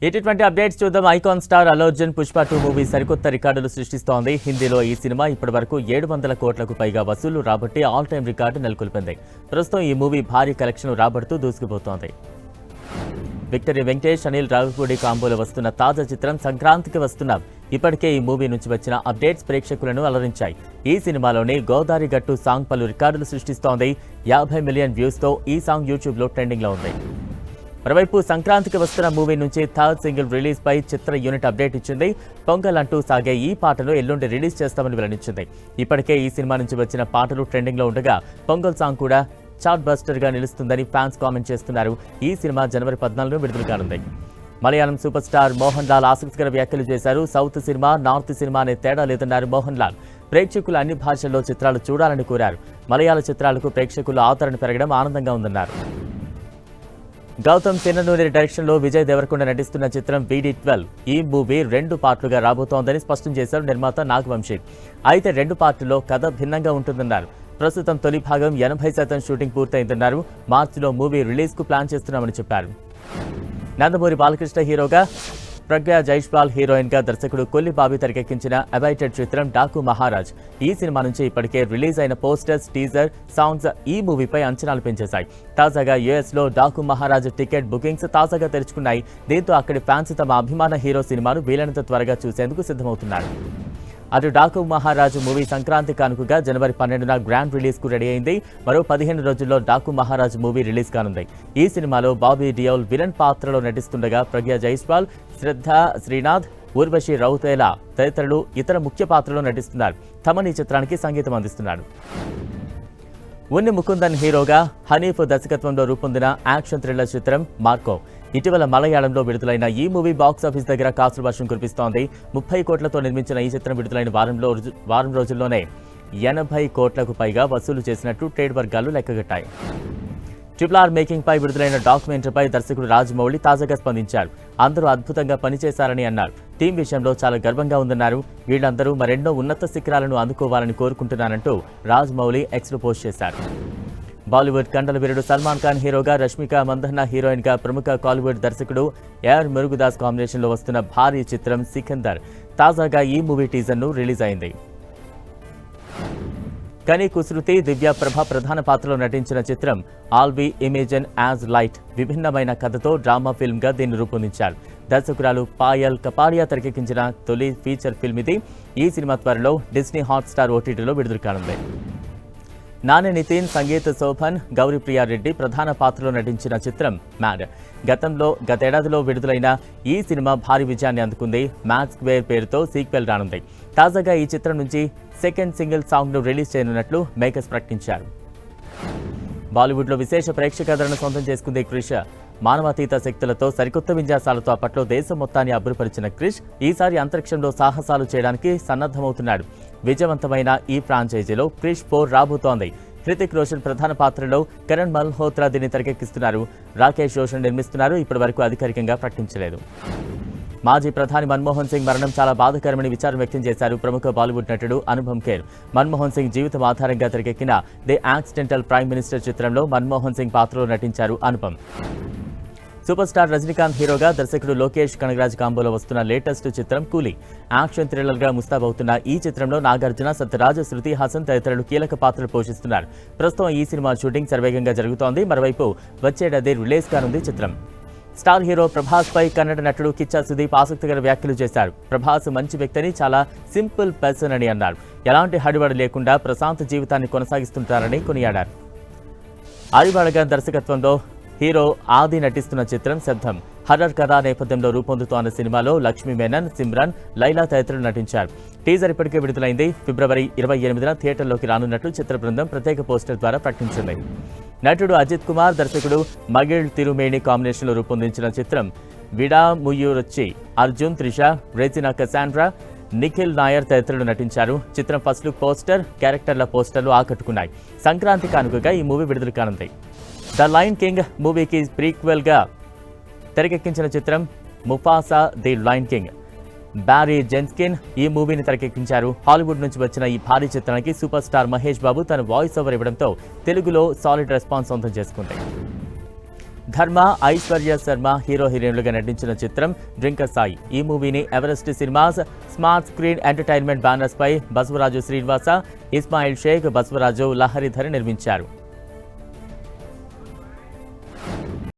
ఇటువంటి అప్డేట్స్ చూద్దాం. Icon star Allu Arjun Pushpa 2 movie సరికొత్త రికార్డులు సృష్టిస్తోంది. హిందీలో ఈ సినిమా ఇప్పటివరకు 700 కోట్లకు పైగా వసూలు రాబట్టి ఆల్ టైమ్ రికార్డు నెలకొల్పింది. ప్రస్తుతం ఈ మూవీ భారీ కలెక్షన్ రాబడుతూ దూసుకుపోతోంది. విక్టరీ వెంకటేష్, అనిల్ రావిపూడి కాంబోలో వస్తున్న తాజా చిత్రం సంక్రాంతికి వస్తున్నాం. ఇప్పటికే ఈ మూవీ నుంచి వచ్చిన అప్డేట్స్ ప్రేక్షకులను అలరించాయి. ఈ సినిమాలోని గోదారి గట్టు సాంగ్ పలు రికార్డులు సృష్టిస్తోంది. 50 మిలియన్ వ్యూస్తో ఈ సాంగ్ యూట్యూబ్లో ట్రెండింగ్లో ఉంది. మరోవైపు సంక్రాంతికి వస్తున్న మూవీ నుంచి థర్డ్ సింగిల్ రిలీజ్ పై చిత్ర యూనిట్ అప్డేట్ ఇచ్చింది. పొంగల్ అంటూ సాగే ఈ పాటను ఎల్లుండి రిలీజ్ చేస్తామని వెల్లడించింది. ఇప్పటికే ఈ సినిమా నుంచి వచ్చిన పాటలు ట్రెండింగ్ లో ఉండగా పొంగల్ సాంగ్ కూడా చార్ట్ బస్టర్ గా నిలుస్తుందని ఫ్యాన్స్ కామెంట్ చేస్తున్నారు. ఈ సినిమా జనవరి 14న విడుదల కానుంది. మలయాళం సూపర్ స్టార్ మోహన్ లాల్ ఆసక్తికర వ్యాఖ్యలు చేశారు. సౌత్ సినిమా, నార్త్ సినిమా అనే తేడా లేదన్నారు మోహన్ లాల్. ప్రేక్షకులు అన్ని భాషల్లో చిత్రాలు చూడాలని కోరారు. మలయాళ చిత్రాలకు ప్రేక్షకుల ఆదరణ పెరగడం ఆనందంగా ఉందన్నారు. గౌతమ్ సిన్ననూరి డైరెక్షన్లో విజయ్ దేవరకొండ నటిస్తున్న చిత్రం VD12. ఈ మూవీ 2 పార్ట్లుగా రాబోతోందని స్పష్టం చేశారు నిర్మాత నాగవంశీ. అయితే 2 పార్టుల్లో కథ భిన్నంగా ఉంటుందన్నారు. ప్రస్తుతం తొలి భాగం 80% షూటింగ్ పూర్తయిందన్నారు. మార్చిలో మూవీ రిలీజ్కు ప్లాన్ చేస్తున్నామని చెప్పారు. నందమూరి బాలకృష్ణ హీరోగా, ప్రజ్ఞా జైస్వాల్ హీరోయిన్ గా దర్శకుడు కొల్లి బాబీ తెరకెక్కించిన అవైటెడ్ చిత్రం డాకు మహారాజ్. ఈ సినిమా నుంచి ఇప్పటికే రిలీజ్ అయిన పోస్టర్స్, టీజర్, సాంగ్స్ ఈ మూవీపై అంచనాలు పెంచేశాయి. తాజాగా US లో డాకు మహారాజ్ టికెట్ బుకింగ్స్ తాజాగా తెరుచుకున్నాయి. దీంతో అక్కడి ఫ్యాన్స్ తమ అభిమాన హీరో సినిమాను వీలైనంత త్వరగా చూసేందుకు సిద్ధమవుతున్నారు. అటు డాకు మహారాజు మూవీ సంక్రాంతి కానుకగా జనవరి 12న గ్రాండ్ రిలీజ్ కు రెడీ అయింది. మరో 15 రోజుల్లో డాకు మహారాజు మూవీ రిలీజ్ కానుంది. ఈ సినిమాలో బాబీ డియోల్ విలన్ పాత్రలో నటిస్తుండగా ప్రజ్ఞా జైస్వాల్, శ్రద్ధ శ్రీనాథ్, ఊర్వశి రౌతేలా తదితరులు ఇతర ముఖ్య పాత్రలో నటిస్తున్నారు. తమన్ ఈ చిత్రానికి సంగీతం అందిస్తున్నాడు. ఉన్ని ముకుందన్ హీరోగా హనీఫ్ దర్శకత్వంలో రూపొందిన యాక్షన్ థ్రిల్లర్ చిత్రం మార్కో. ఇటీవల మలయాళంలో విడుదలైన ఈ మూవీ బాక్సాఫీస్ దగ్గర కాసుల వర్షం కురిపిస్తోంది. 30 కోట్లతో నిర్మించిన ఈ చిత్రం విడుదలైన వారం రోజుల్లోనే 80 కోట్లకు పైగా వసూలు చేసినట్టు ట్రేడ్ వర్గాలు లెక్కగట్టాయి. RRR మేకింగ్ పై విడుదలైన డాక్యుమెంటరీపై దర్శకుడు రాజమౌళి తాజాగా స్పందించారు. అందరూ అద్భుతంగా పనిచేశారని అన్నారు. టీం విషయంలో చాలా గర్వంగా ఉందన్నారు. వీళ్ళందరూ మరెన్నో ఉన్నత శిఖరాలను అందుకోవాలని కోరుకుంటున్నానంటూ రాజమౌళి ఎక్స్లో పోస్ట్ చేశారు. బాలీవుడ్ కండల వీరుడు సల్మాన్ ఖాన్ హీరోగా, రష్మిక మందన్న హీరోయిన్ గా ప్రముఖ కాలీవుడ్ దర్శకుడు AR మురుగదాస్ కాంబినేషన్లో వస్తున్న భారీ చిత్రం సికందర్. తాజాగా ఈ మూవీ టీజర్ను రిలీజ్ అయింది. కని కుశృతి, దివ్య ప్రభ ప్రధాన పాత్రలో నటించిన చిత్రం All We Imagine as Light. విభిన్నమైన కథతో డ్రామా ఫిల్మ్ గా దీన్ని రూపొందించారు. దర్శకురాలు పాయల్ కపాడియా తెరకెక్కించిన తొలి ఫీచర్ ఫిల్మ్ ఇది. ఈ సినిమా త్వరలో డిస్నీ హాట్స్టార్ OTTలో విడుదల కానుంది. నాని నితిన్, సంగీత్ శోభన్, గౌరీప్రియా రెడ్డి ప్రధాన పాత్రలో నటించిన చిత్రం మ్యాడ్. గతేడాదిలో విడుదలైన ఈ సినిమా భారీ విజయాన్ని అందుకుంది. మ్యాడ్ స్క్వేర్ పేరుతో సీక్వెల్ రానుంది. తాజాగా ఈ చిత్రం నుంచి సెకండ్ సింగిల్ సాంగ్ను రిలీజ్ చేయనున్నట్లు మేకర్స్ ప్రకటించారు. బాలీవుడ్లో విశేష ప్రేక్షకాదరణ సొంతం చేసుకుంది క్రిష్. మానవాతీత శక్తులతో సరికొత్త విన్యాసాలతో అప్పట్లో దేశం మొత్తాన్ని అబ్బురపరిచిన క్రిష్ ఈసారి అంతరిక్షంలో సాహసాలు చేయడానికి సన్నద్ధమవుతున్నాడు. విజయవంతమైన ఈ ఫ్రాంచైజీలో క్రిష్ 4 రాబోతోంది. హృతిక్ రోషన్ ప్రధాన పాత్రలో, కరణ్ మల్హోత్రా దీన్ని తెరకెక్కిస్తున్నారు. రాకేష్ రోషన్ నిర్మిస్తున్నారు. ఇప్పటి వరకు అధికారికంగా ప్రకటించలేదు. మాజీ ప్రధాని మన్మోహన్ సింగ్ మరణం చాలా బాధాకరమని విచారం వ్యక్తం చేశారు ప్రముఖ బాలీవుడ్ నటుడు అనుపమ్ ఖేర్. మన్మోహన్ సింగ్ జీవితం ఆధారంగా తెరకెక్కిన ది యాక్సిడెంటల్ ప్రైమ్ మినిస్టర్ చిత్రంలో మన్మోహన్ సింగ్ పాత్రలో నటించారు అనుపమ్. సూపర్ స్టార్ రజనీకాంత్ హీరోగా, దర్శకుడు లోకేష్ కనగరాజ్ కాంబోలో వస్తున్న లేటెస్ట్ చిత్రం కూలీ. యాక్షన్ థ్రిల్లర్ గా ముస్తాబవుతున్న ఈ చిత్రంలో నాగార్జున, సత్యరాజ్, శృతి హాసన్ తదితరులు కీలక పాత్రలు పోషిస్తున్నారు. ప్రస్తుతం ఈ సినిమా షూటింగ్ శరవేగంగా జరుగుతోంది. మరోవైపు వచ్చేటది రిలీజ్ కానుంది చిత్రం. స్టార్ హీరో ప్రభాస్ పై కన్నడ నటుడు కిచ్చా సుదీప్ ఆసక్తికర వ్యాఖ్యలు చేశారు. ప్రభాస్ మంచి వ్యక్తిని, చాలా సింపుల్ పర్సన్ అని అన్నారు. ఎలాంటి హడివడి లేకుండా ప్రశాంత జీవితాన్ని కొనసాగిస్తుంటారని కొనియాడారు. అరివాడగన్ దర్శకత్వంలో హీరో ఆది నటిస్తున్న చిత్రం శబ్దం. హర్రర్ కథా నేపథ్యంలో రూపొందుతోన్న సినిమాలో లక్ష్మీ మేనన్, సిమ్రన్, లైలా తదితరులు నటించారు. టీజర్ ఇప్పటికే విడుదలైంది. ఫిబ్రవరి 28న థియేటర్లోకి రానున్నట్లు చిత్ర బృందం ప్రత్యేక పోస్టర్ ద్వారా ప్రకటించింది. నటుడు అజిత్ కుమార్, దర్శకుడు మగిళ్ తిరుమేణి కాంబినేషన్లో రూపొందించిన చిత్రం విడాముయురొచ్చి. అర్జున్, త్రిష, రెజినా కసాండ్రా, నిఖిల్ నాయర్ తదితరులు నటించారు. చిత్రం ఫస్ట్ లుక్ పోస్టర్, క్యారెక్టర్ల పోస్టర్లు ఆకట్టుకున్నాయి. సంక్రాంతి కానుకగా ఈ మూవీ విడుదల కానుంది. ద లయన్ కింగ్ మూవీకి ప్రీక్వెల్ గా తెరకెక్కించిన చిత్రం Mufasa the Lion King. Barry Jenkins ఈ మూవీని తెరకెక్కించారు. హాలీవుడ్ నుంచి వచ్చిన ఈ భారీ చిత్రానికి సూపర్ స్టార్ మహేష్ బాబు తన వాయిస్ ఓవర్ ఇవ్వడంతో తెలుగులో సాలిడ్ రెస్పాన్స్ సొంతం చేసుకుంది. ధర్మ, ఐశ్వర్య శర్మ హీరో హీరోయిన్లుగా నటించిన చిత్రం డ్రింకర్ సాయి. ఈ మూవీని Everest cinemas, smart screen entertainment banners పై బసవరాజు శ్రీనివాస, ఇస్మాయిల్ షేక్, బసవరాజు లహరిధర్ నిర్మించారు.